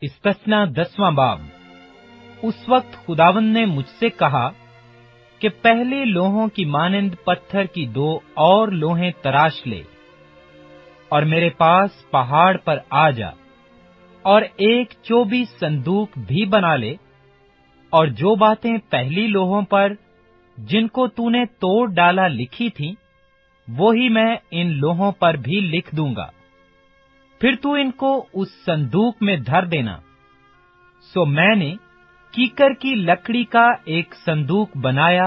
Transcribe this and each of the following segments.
इस्तस्ना 10वां बाब। उस वक्त खुदावंद ने मुझसे कहा कि पहले लोहों की मानिंद पत्थर की 2 और लोहें तराश ले और मेरे पास पहाड़ पर आ जा, और एक 24 संदूक भी बना ले, और जो बातें पहली लोहों पर जिनको तूने तोड़ डाला लिखी थीं, वो ही मैं इन लोहों पर भी लिख दूंगा। फिर तू इनको उस संदूक में धर देना। सो मैंने कीकर की लकड़ी का एक संदूक बनाया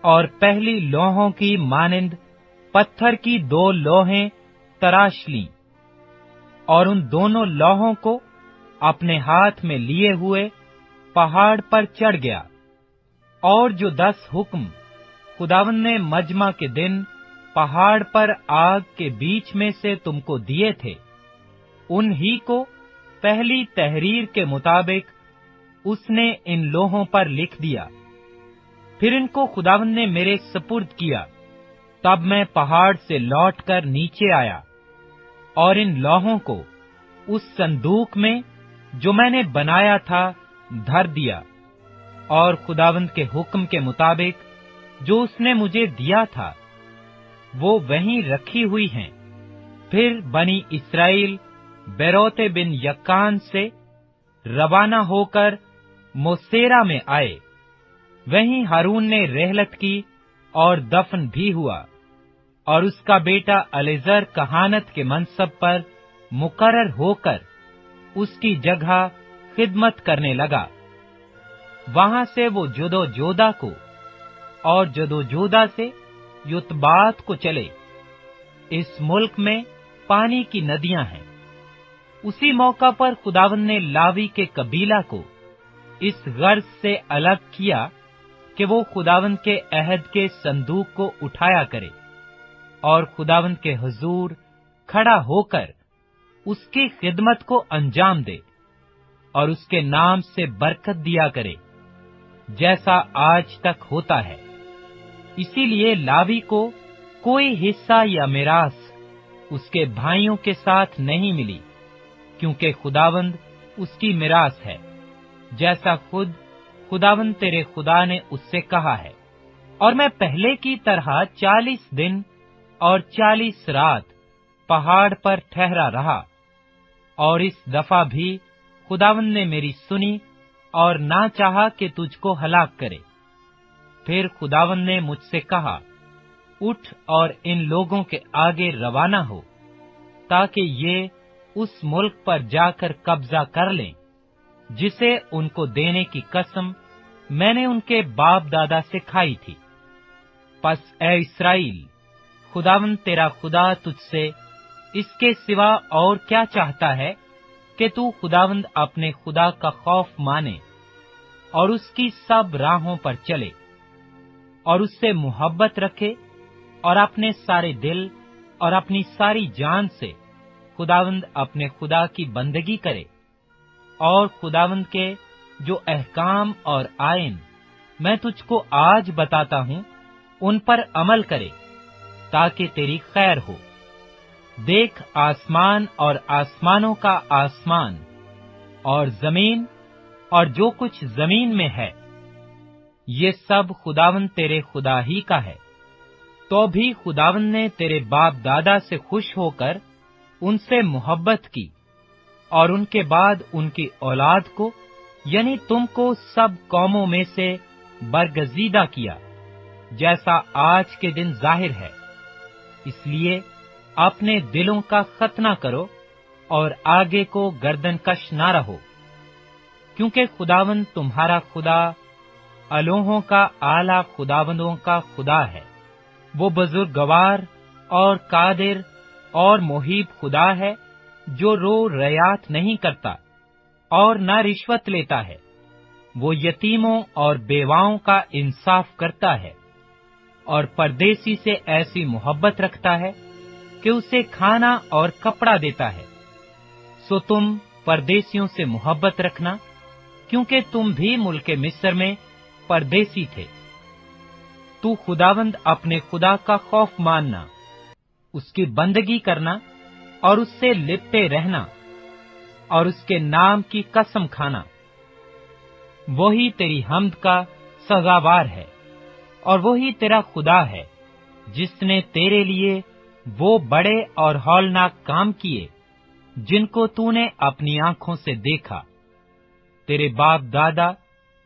और पहली लोहों की मानिंद पत्थर की 2 लोहें तराश लीं, और उन दोनों लोहों को अपने हाथ में लिए हुए पहाड़ पर चढ़ गया, और जो 10 हुक्म खुदावंद ने मजमा के दिन पहाड़ पर आग के बीच में से तुमको दिए थे, उन ही को पहली तहरीर के मुताबिक उसने इन लोहों पर लिख दिया। फिर इनको खुदावंद ने मेरे सपुर्द किया। तब मैं पहाड़ से लौटकर नीचे आया और इन लोहों को उस संदूक में जो मैंने बनाया था धर दिया, और खुदावंद के हुक्म के मुताबिक जो उसने मुझे दिया था वो वहीं रखी हुई हैं। फिर बनी इस्राएल बेरोते बिन यक्कान से रवाना होकर मोसेरा में आए। वहीं हारून ने रहलत की और दफन भी हुआ, और उसका बेटा अलेजर कहानत के मनसब पर मुकर्रर होकर उसकी जगह खिदमत करने लगा। वहां से वो जदोजोदा को और जदोजोदा से युतबात को चले। इस मुल्क में पानी की नदियां हैं। उसी मौका पर खुदावंद ने लावी के कबीला को इस गर्ज से अलग किया कि वो खुदावंद के अहद के संदूक को उठाया करे और खुदावंद के हुजूर खड़ा होकर उसकी खिदमत को अंजाम दे और उसके नाम से बरकत दिया करे, जैसा आज तक होता है। इसीलिए लावी को कोई हिस्सा या मिरास उसके भाइयों के साथ नहीं मिली, क्योंकि खुदावंद उसकी मिरास है, जैसा खुद खुदावंद तेरे खुदा ने उससे कहा है। और मैं पहले की तरह 40 दिन और 40 रात पहाड़ पर ठहरा रहा, और इस दफा भी खुदावंद ने मेरी सुनी और ना चाहा कि तुझको हलाक करे। फिर खुदावंद ने मुझसे कहा, उठ और इन लोगों के आगे रवाना हो, ताकि ये उस मुल्क पर जाकर कब्जा कर लें जिसे उनको देने की कसम मैंने उनके बाप दादा से खाई थी। पस ए इस्राएल, खुदावंद तेरा खुदा तुझसे इसके सिवा और क्या चाहता है कि तू खुदावंद अपने खुदा का खौफ माने और उसकी सब राहों पर चले और उससे मोहब्बत रखे और अपने सारे दिल और अपनी सारी जान से खुदावंद अपने खुदा की बंदगी करे, और खुदावंद के जो अहकाम और आयन मैं तुझको आज बताता हूँ उन पर अमल करे, ताकि तेरी खैर हो। देख, आसमान और आसमानों का आसमान और जमीन और जो कुछ जमीन में है, ये सब खुदावंद तेरे खुदा ही का है। तो भी खुदावंद ने तेरे बाप दादा से खुश होकर उनसे मोहब्बत की, और उनके बाद उनकी औलाद को यानी तुमको सब कौमों में से बरगजीदा किया, जैसा आज के दिन जाहिर है। इसलिए अपने दिलों का खतना करो और आगे को गर्दनकश ना रहो, क्योंकि खुदावंद तुम्हारा खुदा अलोहों का आला खुदावंदों का खुदा है। वो बुजुर्गवार और कादिर और मोहीब खुदा है, जो रो रयात नहीं करता और न रिश्वत लेता है। वो यतीमों और बेवाओं का इंसाफ करता है और परदेसी से ऐसी मोहब्बत रखता है कि उसे खाना और कपड़ा देता है। सो तुम परदेसियों से मोहब्बत रखना, क्योंकि तुम भी मुल्क मिस्र में परदेसी थे। तू खुदावंद अपने खुदा का खौफ मानना, उसकी बंदगी करना और उससे लिपटे रहना, और उसके नाम की कसम खाना। वही तेरी हम्द का सजावार है और वही तेरा खुदा है, जिसने तेरे लिए वो बड़े और हौलनाक काम किए जिनको तूने अपनी आंखों से देखा। तेरे बाप दादा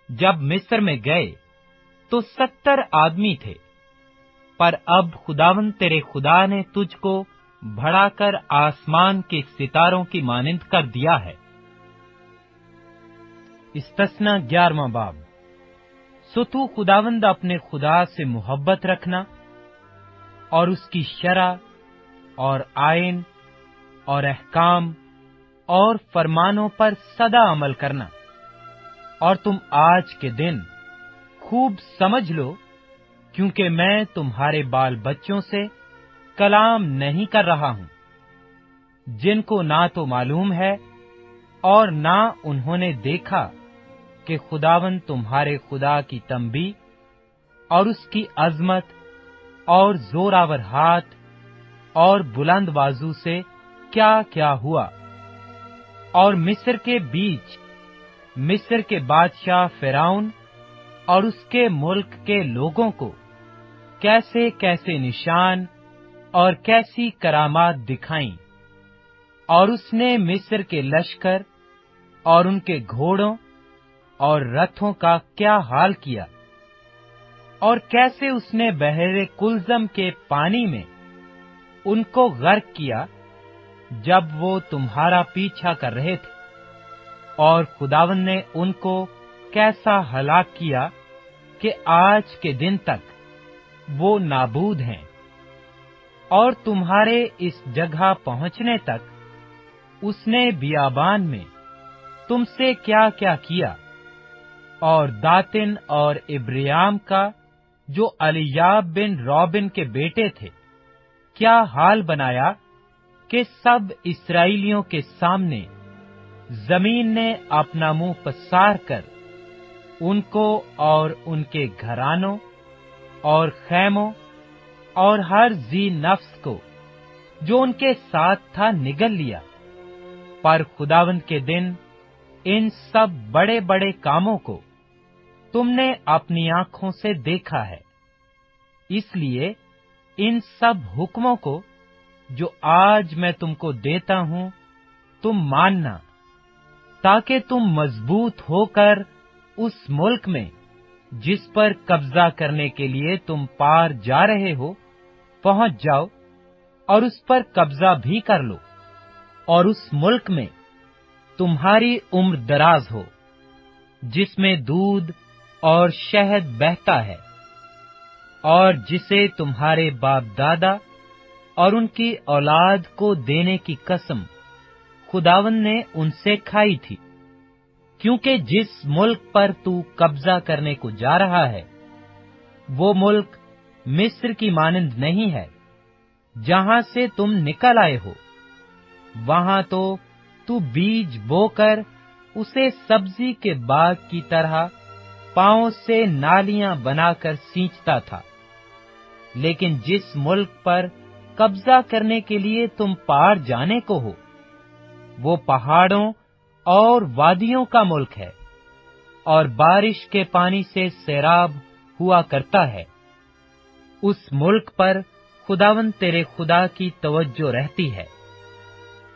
जब मिस्र में गए तो 70 आदमी थे, पर अब खुदावंद तेरे खुदा ने तुझको बढ़ाकर आसमान के सितारों की मानिंद कर दिया है। इस्तस्ना 11वां बाब। सो तू खुदावंद अपने खुदा से मोहब्बत रखना और उसकी शरअ और आयन और अहकाम और फरमानों पर सदा अमल करना। और तुम आज के दिन खूब समझ लो, क्योंकि मैं तुम्हारे बाल बच्चों से कलाम नहीं कर रहा हूं, जिनको ना तो मालूम है और ना उन्होंने देखा कि खुदावंद तुम्हारे खुदा की तंबी और उसकी अजमत और जोरावर हाथ और बुलंद बाजू से क्या क्या हुआ, और मिस्र के बीच मिस्र के बादशाह फिरौन और उसके मुल्क के लोगों को कैसे कैसे निशान और कैसी करामात दिखाई, और उसने मिस्र के लश्कर और उनके घोड़ों और रथों का क्या हाल किया, और कैसे उसने बहरे कुलजम के पानी में उनको गर्क किया जब वो तुम्हारा पीछा कर रहे थे। और खुदावन ने उनको कैसा हलाक किया कि आज के दिन तक वो नाबूद हैं। और तुम्हारे इस जगह पहुंचने तक उसने बियाबान में तुमसे क्या क्या किया, और दातिन और इब्रियाम का जो अलियाब बिन रॉबिन के बेटे थे क्या हाल बनाया, कि सब इस्राएलियों के सामने जमीन ने अपना मुंह पसार कर उनको और उनके घरानों और खैमों और हर जी नफ्स को जो उनके साथ था निगल लिया। पर खुदावंद के दिन इन सब बड़े बड़े कामों को तुमने अपनी आंखों से देखा है, इसलिए इन सब हुक्मों को जो आज मैं तुमको देता हूं तुम मानना, ताकि तुम मजबूत होकर उस मुल्क में जिस पर कब्जा करने के लिए तुम पार जा रहे हो पहुंच जाओ और उस पर कब्जा भी कर लो, और उस मुल्क में तुम्हारी उम्र दराज हो, जिसमें दूध और शहद बहता है, और जिसे तुम्हारे बाप दादा और उनकी औलाद को देने की कसम खुदावन ने उनसे खाई थी। क्योंकि जिस मुल्क पर तू कब्जा करने को जा रहा है वो मुल्क मिस्र की मानंद नहीं है, जहां से तुम निकल आए हो। वहां तो तू बीज बोकर उसे सब्जी के बाग की तरह पांव से नालियां बनाकर सींचता था। लेकिन जिस मुल्क पर कब्जा करने के लिए तुम पार जाने को हो वो पहाड़ों और वादियों का मुल्क है, और बारिश के पानी से सैराब हुआ करता है। उस मुल्क पर खुदावंद तेरे खुदा की तवज्जो रहती है,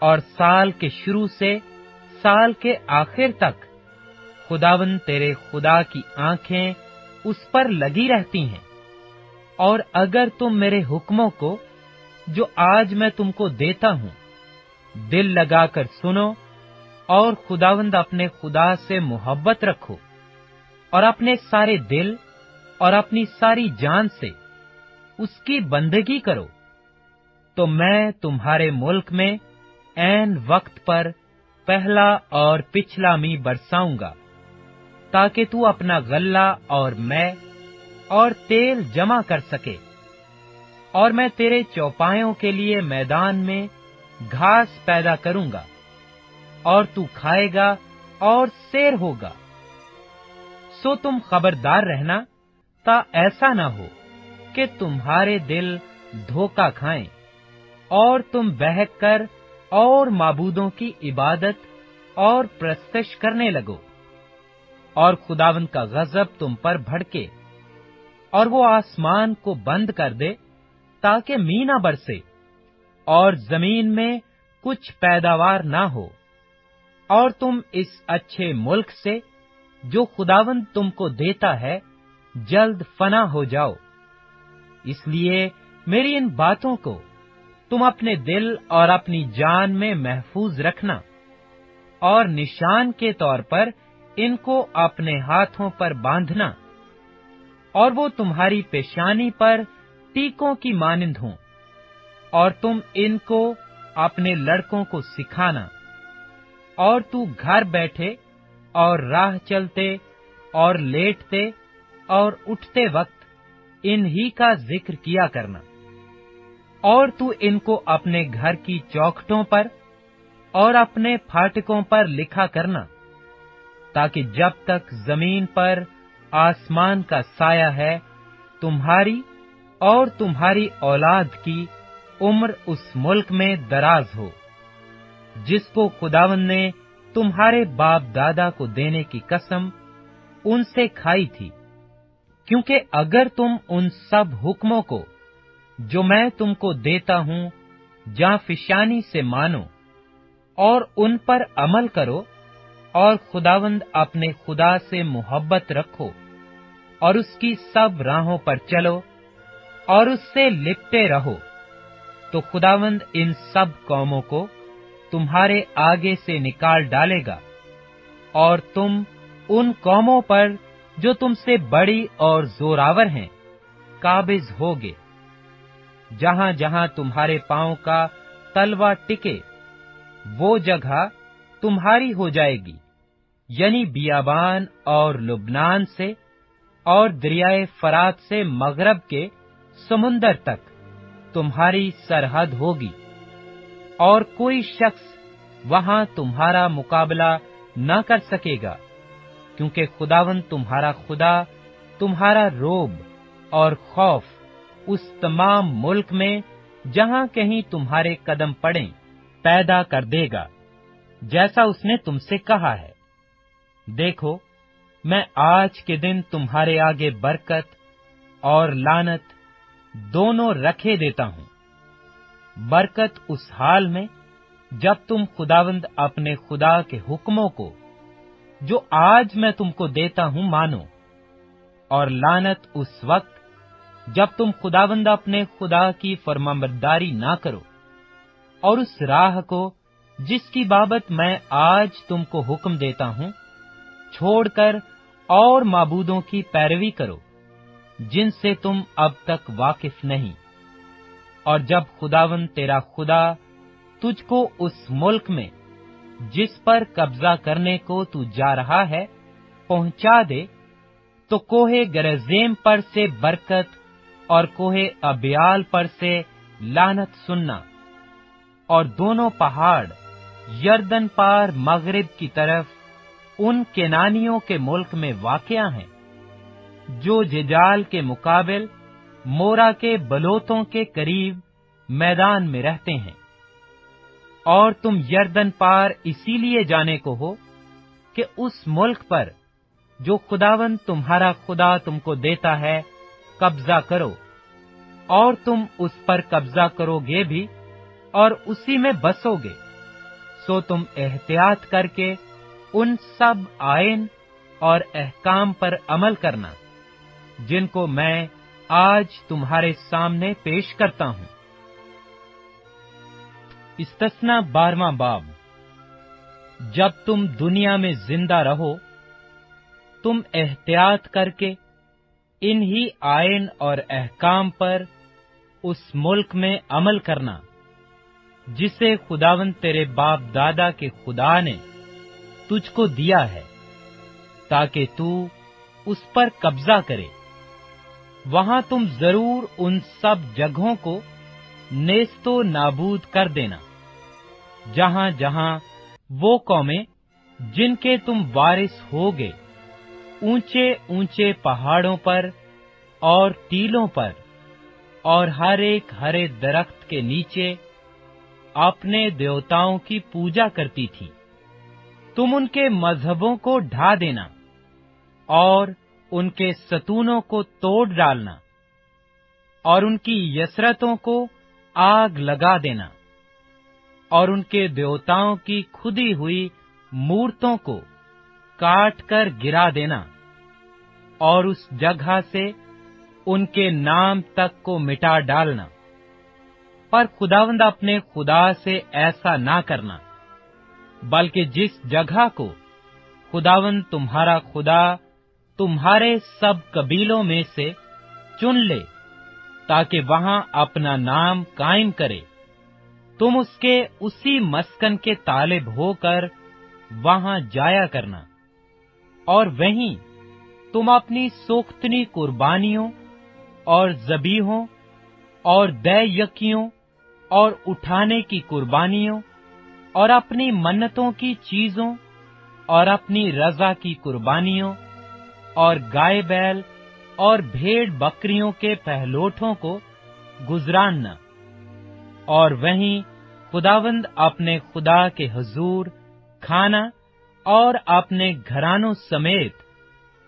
और साल के शुरू से साल के आखिर तक खुदावंद तेरे खुदा की आंखें उस पर लगी रहती हैं। और अगर तुम मेरे हुक्मों को जो आज मैं तुमको देता हूं दिल लगाकर सुनो, और खुदावंद अपने खुदा से मोहब्बत रखो, और अपने सारे दिल और अपनी सारी जान से उसकी बंदगी करो, तो मैं तुम्हारे मुल्क में ऐन वक्त पर पहला और पिछला मी बरसाऊंगा, ताकि तू अपना गल्ला और मैं और तेल जमा कर सके। और मैं तेरे चौपायों के लिए मैदान में घास पैदा करूंगा, और तू खाएगा और सैर होगा। सो तुम खबरदार रहना, ता ऐसा न हो कि तुम्हारे दिल धोखा खाएं और तुम बहक कर और माबूदों की इबादत और प्रस्तश करने लगो, और खुदावंद का गजब तुम पर भड़के, और वो आसमान को बंद कर दे ताकि मींह न बरसे, और जमीन में कुछ पैदावार ना हो, और तुम इस अच्छे मुल्क से जो खुदावंद तुमको देता है जल्द फना हो जाओ। इसलिए मेरी इन बातों को तुम अपने दिल और अपनी जान में महफूज रखना, और निशान के तौर पर इनको अपने हाथों पर बांधना, और वो तुम्हारी पेशानी पर टीकों की मानिंद हों, और तुम इनको अपने लड़कों को सिखाना, और तू घर बैठे और राह चलते और लेटते और उठते वक्त इन्हीं का जिक्र किया करना, और तू इनको अपने घर की चौखटों पर और अपने फाटकों पर लिखा करना, ताकि जब तक जमीन पर आसमान का साया है तुम्हारी और तुम्हारी औलाद की उम्र उस मुल्क में दराज हो, जिसको खुदावंद ने तुम्हारे बाप दादा को देने की कसम उनसे खाई थी। क्योंकि अगर तुम उन सब हुक्मों को जो मैं तुमको देता हूं जांफिशानी से मानो और उन पर अमल करो, और खुदावंद अपने खुदा से मोहब्बत रखो और उसकी सब राहों पर चलो और उससे लिपटे रहो, तो खुदावंद इन सब कौमों को तुम्हारे आगे से निकाल डालेगा, और तुम उन कौमों पर जो तुमसे बड़ी और जोरावर हैं काबिज होगे। जहां जहां तुम्हारे पांव का तलवा टिके वो जगह तुम्हारी हो जाएगी, यानी बियाबान और लुबनान से और दरियाए फरात से मगरब के समुंदर तक तुम्हारी सरहद होगी, और कोई शख्स वहां तुम्हारा मुकाबला न कर सकेगा, क्योंकि खुदावंद तुम्हारा खुदा तुम्हारा रोब और खौफ उस तमाम मुल्क में जहां कहीं तुम्हारे कदम पड़ें पैदा कर देगा, जैसा उसने तुमसे कहा है। देखो, मैं आज के दिन तुम्हारे आगे बरकत और लानत दोनों रखे देता हूं। बरकत उस हाल में जब तुम खुदावंद अपने खुदा के हुक्मों को जो आज मैं तुमको देता हूं मानो, और लानत उस वक्त जब तुम खुदावंद अपने खुदा की फरमाबरदारी ना करो, और उस राह को जिसकी बाबत मैं आज तुमको हुक्म देता हूं छोड़कर और माबूदों की पैरवी करो जिनसे तुम अब तक वाकिफ नहीं। और जब खुदावंद तेरा खुदा तुझको उस मुल्क में जिस पर कब्जा करने को तू जा रहा है पहुंचा दे, तो कोहे गरजेम पर से बरकत और कोहे अब्याल पर से लानत सुनना, और दोनों पहाड़ यरदन पार मगरिब की तरफ उन केनानियों के मुल्क में वाक़या हैं, जो जिजाल के मुकाबिल मोरा के बलोतों के करीब मैदान में रहते हैं। और तुम यरदन पार इसीलिए जाने को हो कि उस मुल्क पर जो खुदावंद तुम्हारा खुदा तुमको देता है कब्जा करो, और तुम उस पर कब्जा करोगे भी और उसी में बसोगे। सो तुम एहतियात करके उन सब आयन और अहकाम पर अमल करना जिनको मैं आज तुम्हारे सामने पेश करता हूं। इस्तस्ना 12वां बाब। जब तुम दुनिया में जिंदा रहो, तुम एहतियात करके इन्हीं आयन और अहकाम पर उस मुल्क में अमल करना जिसे खुदावंद तेरे बाप दादा के खुदा ने तुझको दिया है, ताकि तू उस पर कब्जा करे। वहां तुम जरूर उन सब जगहों को नेस्तो नाबूद कर देना जहां जहां वो कौमें जिनके तुम वारिस होगे ऊंचे ऊंचे पहाड़ों पर और टीलों पर और हर एक हरे दरख्त के नीचे अपने देवताओं की पूजा करती थी, तुम उनके मजहबों को ढा देना और उनके सतूनों को तोड़ डालना और उनकी यसरतों को आग लगा देना और उनके देवताओं की खुदी हुई मूर्तों को काट कर गिरा देना और उस जगह से उनके नाम तक को मिटा डालना। पर खुदावंद अपने खुदा से ऐसा ना करना, बल्कि जिस जगह को खुदावंद तुम्हारा खुदा तुम्हारे सब कबीलों में से चुन ले ताकि वहां अपना नाम कायम करे, तुम उसके उसी मस्कन के तालिब होकर वहां जाया करना और वहीं तुम अपनी सोख्तनी कुर्बानियों और ज़बीहों और दै-यकियों और उठाने की कुर्बानियों और अपनी मन्नतों की चीजों और अपनी रजा की कुर्बानियों और गाय बैल और भेड़ बकरियों के पहलोठों को गुजरानना और वहीं खुदावंद अपने खुदा के हुजूर खाना और अपने घरानों समेत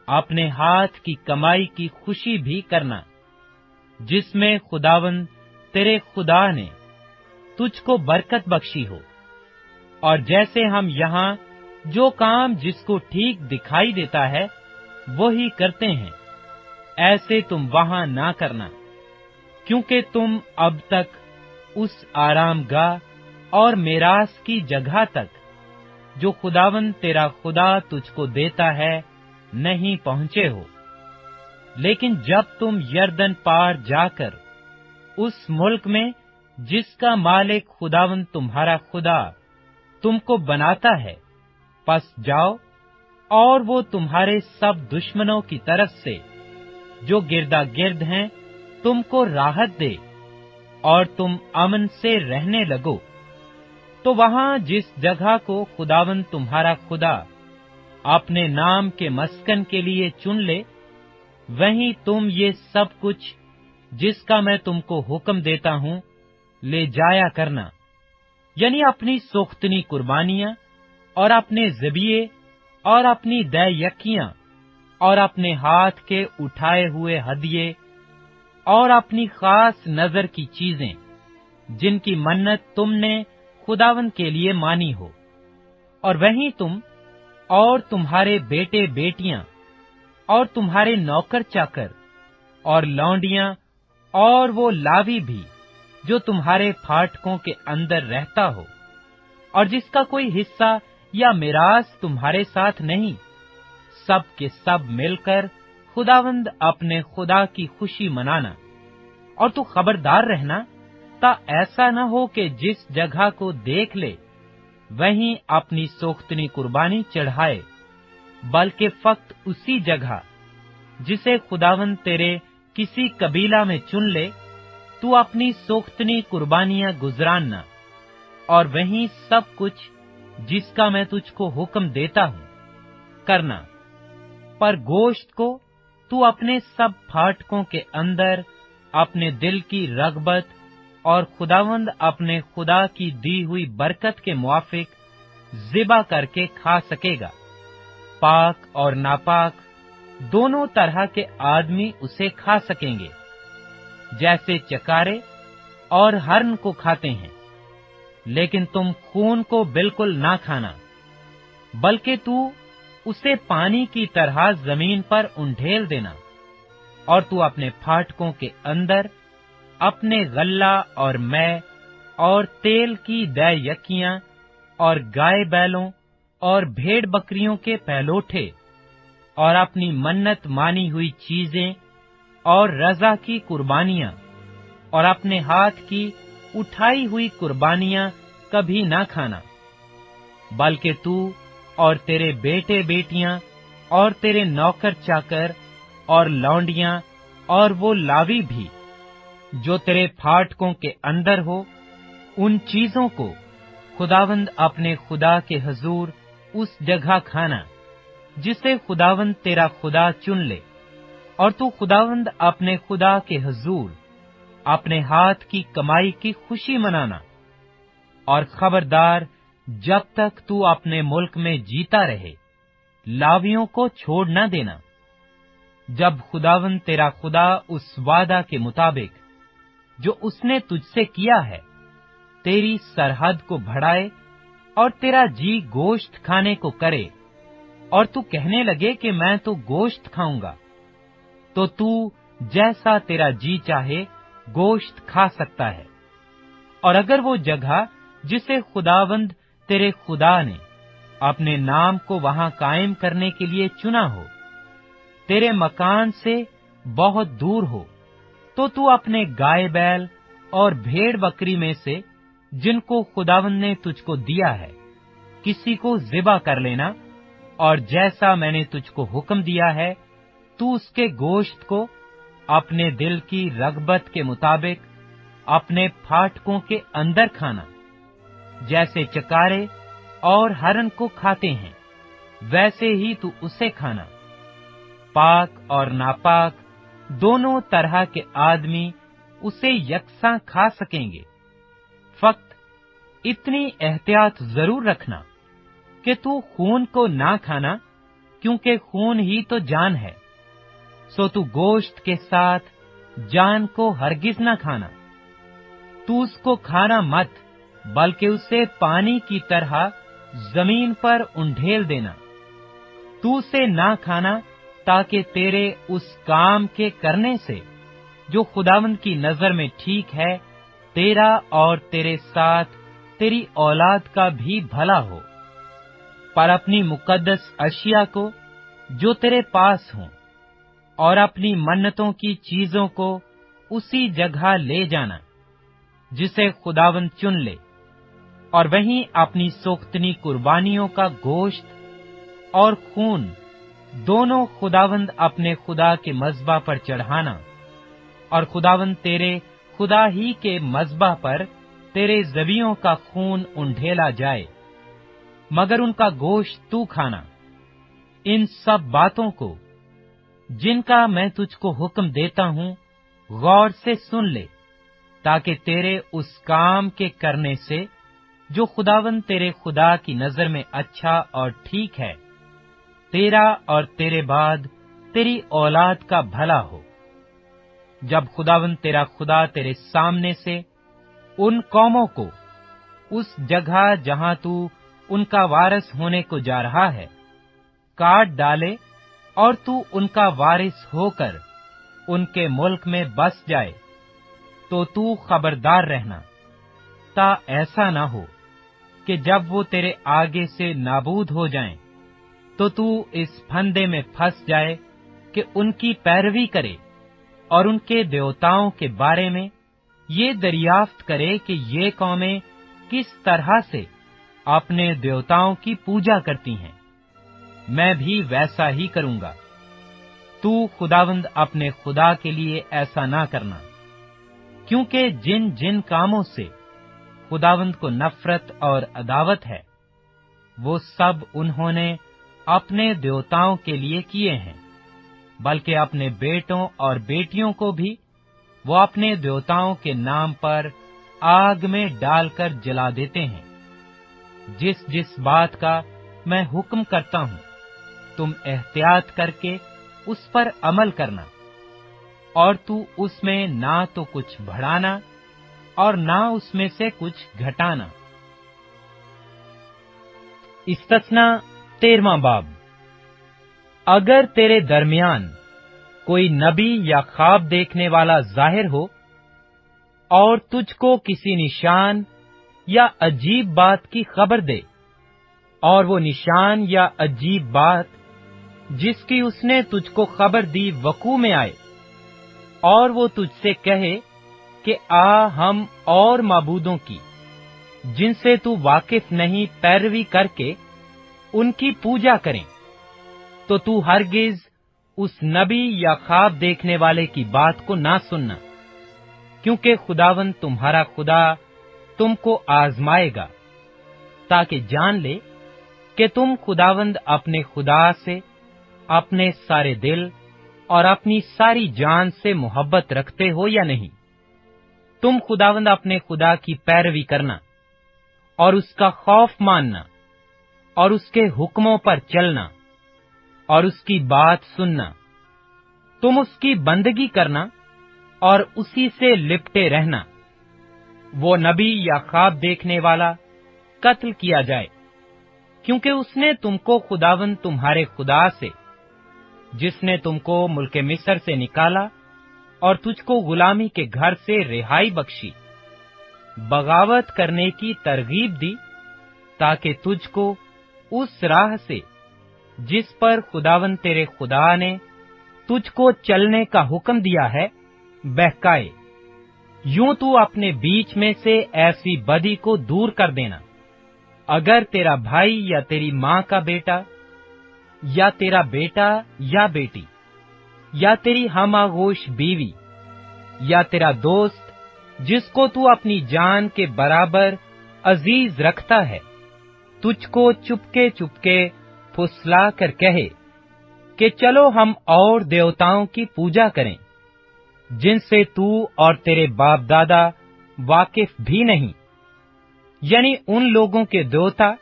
अपने हाथ की कमाई की खुशी भी करना, जिसमें खुदावंद तेरे खुदा ने तुझको बरकत बख्शी हो। और जैसे हम यहाँ जो काम जिसको ठीक दिखाई देता है वो ही करते हैं, ऐसे तुम वहां ना करना, क्योंकि तुम अब तक उस आरामगाह और मेरास की जगह तक जो खुदावंद तेरा खुदा तुझको देता है नहीं पहुंचे हो। लेकिन जब तुम यरदन पार जाकर उस मुल्क में जिसका मालिक खुदावंद तुम्हारा खुदा तुमको बनाता है पस जाओ और वो तुम्हारे सब दुश्मनों की तरफ से जो गिरदा गिर्द हैं तुमको राहत दे और तुम अमन से रहने लगो, तो वहां जिस जगह को खुदावंद तुम्हारा खुदा अपने नाम के मस्कन के लिए चुन ले, वहीं तुम ये सब कुछ जिसका मैं तुमको हुक्म देता हूं ले जाया करना, यानी अपनी सोख्तनी कुर्बानियां और अपने ज़बिये और अपनी दै-यकियां और अपने हाथ के उठाए हुए हदिये और अपनी खास नजर की चीजें जिनकी मन्नत तुमने खुदावंद के लिए मानी हो। और वहीं तुम और तुम्हारे बेटे बेटियां और तुम्हारे नौकर चाकर और लौंडियां और वो लावी भी जो तुम्हारे फाटकों के अंदर रहता हो और जिसका कोई हिस्सा या मिरास तुम्हारे साथ नहीं, सब के सब मिलकर खुदावंद अपने खुदा की खुशी मनाना। और तू खबरदार रहना ता ऐसा न हो कि जिस जगह को देख ले वहीं अपनी सोख्तनी कुर्बानी चढ़ाए, बल्कि फक्त उसी जगह जिसे खुदावंद तेरे किसी कबीला में चुन ले तू अपनी सोख्तनी कुर्बानियां गुजरानना और वहीं सब कुछ जिसका मैं तुझको हुक्म देता हूं करना। पर गोश्त को तू अपने सब फाटकों के अंदर अपने दिल की रगबत और खुदावंद अपने खुदा की दी हुई बरकत के मुआफिक ज़िबा करके खा सकेगा। पाक और नापाक दोनों तरह के आदमी उसे खा सकेंगे, जैसे चकारे और हरन को खाते हैं। लेकिन तुम खून को बिल्कुल ना खाना, बल्कि तू उसे पानी की तरह जमीन पर उंडेल देना। और तू अपने फाटकों के अंदर अपने गल्ला और मै और तेल की दै-यकियां और गाय बैलों और भेड़ बकरियों के पहलोठे और अपनी मन्नत मानी हुई चीजें और रजा की कुर्बानियां और अपने हाथ की उठाई हुई कुर्बानियां कभी ना खाना, बल्कि तू और तेरे बेटे बेटियां और तेरे नौकर चाकर और लौंडियां और वो लावी भी जो तेरे फाटकों के अंदर हो, उन चीजों को खुदावंद अपने खुदा के हुजूर उस जगह खाना जिसे खुदावंद तेरा खुदा चुन ले। और तू खुदावंद अपने खुदा के हुजूर अपने हाथ की कमाई की खुशी मनाना। और खबरदार जब तक तू अपने मुल्क में जीता रहे, लावियों को छोड़ न देना। जब खुदावंद तेरा खुदा उस वादा के मुताबिक जो उसने तुझसे किया है, तेरी सरहद को बढ़ाए और तेरा जी गोश्त खाने को करे, और तू कहने लगे कि मैं तो गोश्त खाऊंगा, तो तू जैसा तेरा जी चाहे गोश्त खा सकता है। और अगर वो जगह जिसे खुदावंद तेरे खुदा ने अपने नाम को वहां कायम करने के लिए चुना हो, तेरे मकान से बहुत दूर हो, तो तू अपने गाय बैल और भेड़ बकरी में से जिनको खुदावंद ने तुझको दिया है, किसी को ज़िबा कर लेना, और जैसा मैंने तुझको हुक्म दिया है, तू उसके गोश्त को अपने दिल की रगबत के मुताबिक अपने फाटकों के अंदर खाना, जैसे चकारे और हरन को खाते हैं, वैसे ही तू उसे खाना। पाक और नापाक दोनों तरह के आदमी उसे यकसां खा सकेंगे। फक्त इतनी एहतियात जरूर रखना कि तू खून को ना खाना, क्योंकि खून ही तो जान है। सो तू गोश्त के साथ जान को हरगिज न खाना। तू उसको खाना मत, बल्कि उसे पानी की तरह जमीन पर उंडेल देना। तू उसे ना खाना, ताकि तेरे उस काम के करने से जो खुदावंद की नजर में ठीक है, तेरा और तेरे साथ तेरी औलाद का भी भला हो। पर अपनी मुकद्दस अशिया को जो तेरे पास हो और अपनी मन्नतों की चीजों को उसी जगह ले जाना जिसे खुदावंद चुन ले, और वहीं अपनी सोख्तनी कुर्बानियों का गोश्त और खून दोनों खुदावंद अपने खुदा के मज़बा पर चढ़ाना। और खुदावंद तेरे खुदा ही के मज़बा पर तेरे ज़बियों का खून उंडेला जाए, मगर उनका गोश्त तू खाना। इन सब बातों को जिनका मैं तुझको हुक्म देता हूँ, गौर से सुन ले, ताकि तेरे उस काम के करने से जो खुदावंद तेरे खुदा की नजर में अच्छा और ठीक है, तेरा और तेरे बाद तेरी औलाद का भला हो। जब खुदावंद तेरा खुदा तेरे सामने से उन कौमों को उस जगह जहां तू उनका वारिस होने को जा रहा है काट डाले, और तू उनका वारिस होकर उनके मुल्क में बस जाए, तो तू खबरदार रहना, ता ऐसा न हो कि जब वो तेरे आगे से नाबूद हो जाएं, तो तू इस फंदे में फंस जाए कि उनकी पैरवी करे और उनके देवताओं के बारे में ये दरियाफ्त करे कि ये कौमें किस तरह से अपने देवताओं की पूजा करती हैं। मैं भी वैसा ही करूंगा। तू खुदावंद अपने खुदा के लिए ऐसा ना करना, क्योंकि जिन जिन कामों से खुदावंद को नफरत और अदावत है, वो सब उन्होंने अपने देवताओं के लिए किए हैं, बल्कि अपने बेटों और बेटियों को भी वो अपने देवताओं के नाम पर आग में डालकर जला देते हैं। जिस जिस बात का मैं हुक्म करता हूँ, तुम एहतियात करके उस पर अमल करना, और तू उसमें ना तो कुछ बढ़ाना और ना उसमें से कुछ घटाना। इस्तस्ना 13वां बाब। अगर तेरे दरमियान कोई नबी या ख्वाब देखने वाला जाहिर हो और तुझको किसी निशान या अजीब बात की खबर दे, और वो निशान या अजीब बात जिसकी उसने तुझको खबर दी वकू में आए, और वो तुझसे कहे कि आ हम और माबूदों की जिनसे तू वाकिफ नहीं पैरवी करके उनकी पूजा करें, तो तू हरगिज उस नबी या ख्वाब देखने वाले की बात को ना सुनना, क्योंकि खुदावंद तुम्हारा खुदा तुमको आजमाएगा, ताकि जान ले कि तुम खुदावंद अपने खुदा से अपने सारे दिल और अपनी सारी जान से मोहब्बत रखते हो या नहीं। तुम खुदावंद अपने खुदा की पैरवी करना और उसका खौफ मानना और उसके हुक्मों पर चलना और उसकी बात सुनना। तुम उसकी बंदगी करना और उसी से लिपटे रहना। वो नबी या ख्वाब देखने वाला कत्ल किया जाए, क्योंकि उसने तुमको खुदावंद तुम्हारे खुदा से, जिसने तुमको मुल्के मिस्र से निकाला और तुझको गुलामी के घर से रिहाई बख्शी, बगावत करने की तरगीब दी, ताकि तुझको उस राह से, जिस पर खुदावंद तेरे खुदा ने तुझको चलने का हुक्म दिया है, बहकाए। यूं तू अपने बीच में से ऐसी बदी को दूर कर देना। अगर तेरा भाई या तेरी माँ का बेटा या तेरा बेटा या बेटी या तेरी हमागोश बीवी या तेरा दोस्त, जिसको तू अपनी जान के बराबर अजीज रखता है, तुझको चुपके चुपके फुसला कर कहे कि चलो हम और देवताओं की पूजा करें, जिनसे तू और तेरे बाप दादा वाकिफ भी नहीं, यानी उन लोगों के देवता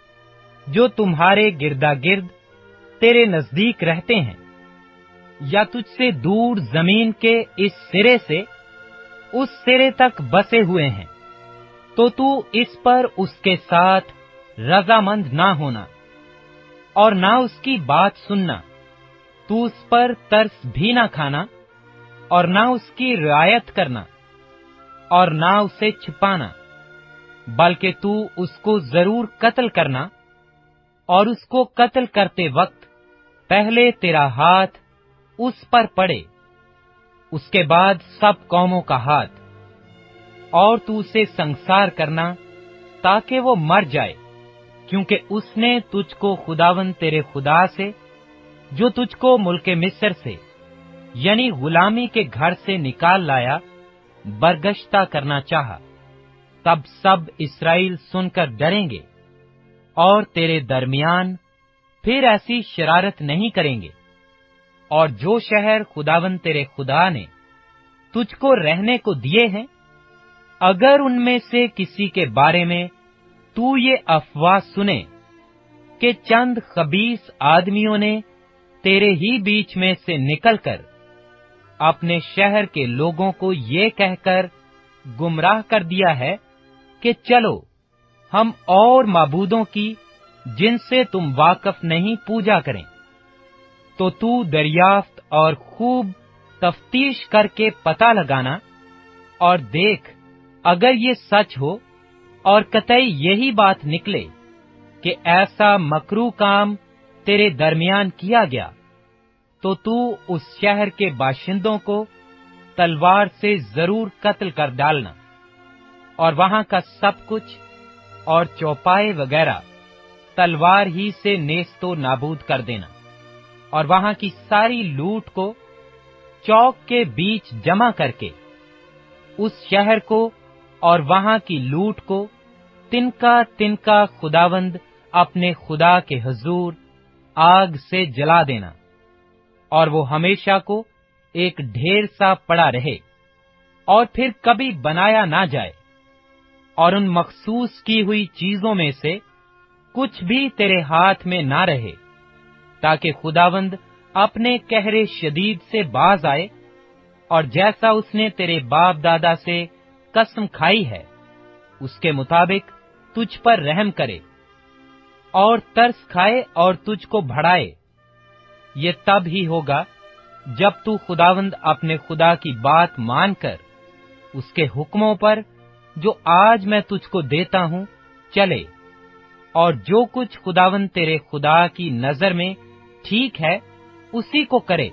जो तुम्हारे गिरदा गिर्द तेरे नजदीक रहते हैं, या तुझसे दूर जमीन के इस सिरे से उस सिरे तक बसे हुए हैं, तो तू इस पर उसके साथ रजामंद ना होना और ना उसकी बात सुनना। तू उस पर तरस भी ना खाना और ना उसकी रियायत करना और ना उसे छिपाना, बल्कि तू उसको जरूर कत्ल करना और उसको कत्ल करते वक्त पहले तेरा हाथ उस पर पड़े, उसके बाद सब कौमों का हाथ, और तू उसे संसार करना ताकि वो मर जाए, क्योंकि उसने तुझको खुदावंद तेरे खुदा से, जो तुझको मुल्के मिस्र से यानी गुलामी के घर से निकाल लाया, बरगश्ता करना चाहा। तब सब इस्राएल सुनकर डरेंगे और तेरे दरमियान फिर ऐसी शरारत नहीं करेंगे। और जो शहर खुदावंद तेरे खुदा ने तुझको रहने को दिए हैं, अगर उनमें से किसी के बारे में तू ये अफवाह सुने कि चंद खबीस आदमियों ने तेरे ही बीच में से निकलकर अपने शहर के लोगों को ये कहकर गुमराह कर दिया है कि चलो हम और माबूदों की, जिनसे तुम वाकफ नहीं, पूजा करें, तो तू दरियाफ्त और खूब तफ्तीश करके पता लगाना और देख, अगर ये सच हो और कतई यही बात निकले कि ऐसा मकरू काम तेरे दरमियान किया गया, तो तू उस शहर के बाशिंदों को तलवार से जरूर कत्ल कर डालना और वहां का सब कुछ और चौपाए वगैरह तलवार ही से नेस्तो नाबूद कर देना और वहां की सारी लूट को चौक के बीच जमा करके उस शहर को और वहां की लूट को तिनका तिनका खुदावंद अपने खुदा के हुजूर आग से जला देना, और वो हमेशा को एक ढेर सा पड़ा रहे और फिर कभी बनाया ना जाए, और उन मखसूस की हुई चीजों में से कुछ भी तेरे हाथ में ना रहे, ताकि खुदावंद अपने कहरे शदीद से बाज आए और जैसा उसने तेरे बाप दादा से कसम खाई है, उसके मुताबिक तुझ पर रहम करे और तरस खाए और तुझको बढ़ाए। ये तब ही होगा जब तू खुदावंद अपने खुदा की बात मानकर उसके हुक्मों पर, जो आज मैं तुझको देता हूं, चले, और जो कुछ खुदावंद तेरे खुदा की नजर में ठीक है, उसी को करे।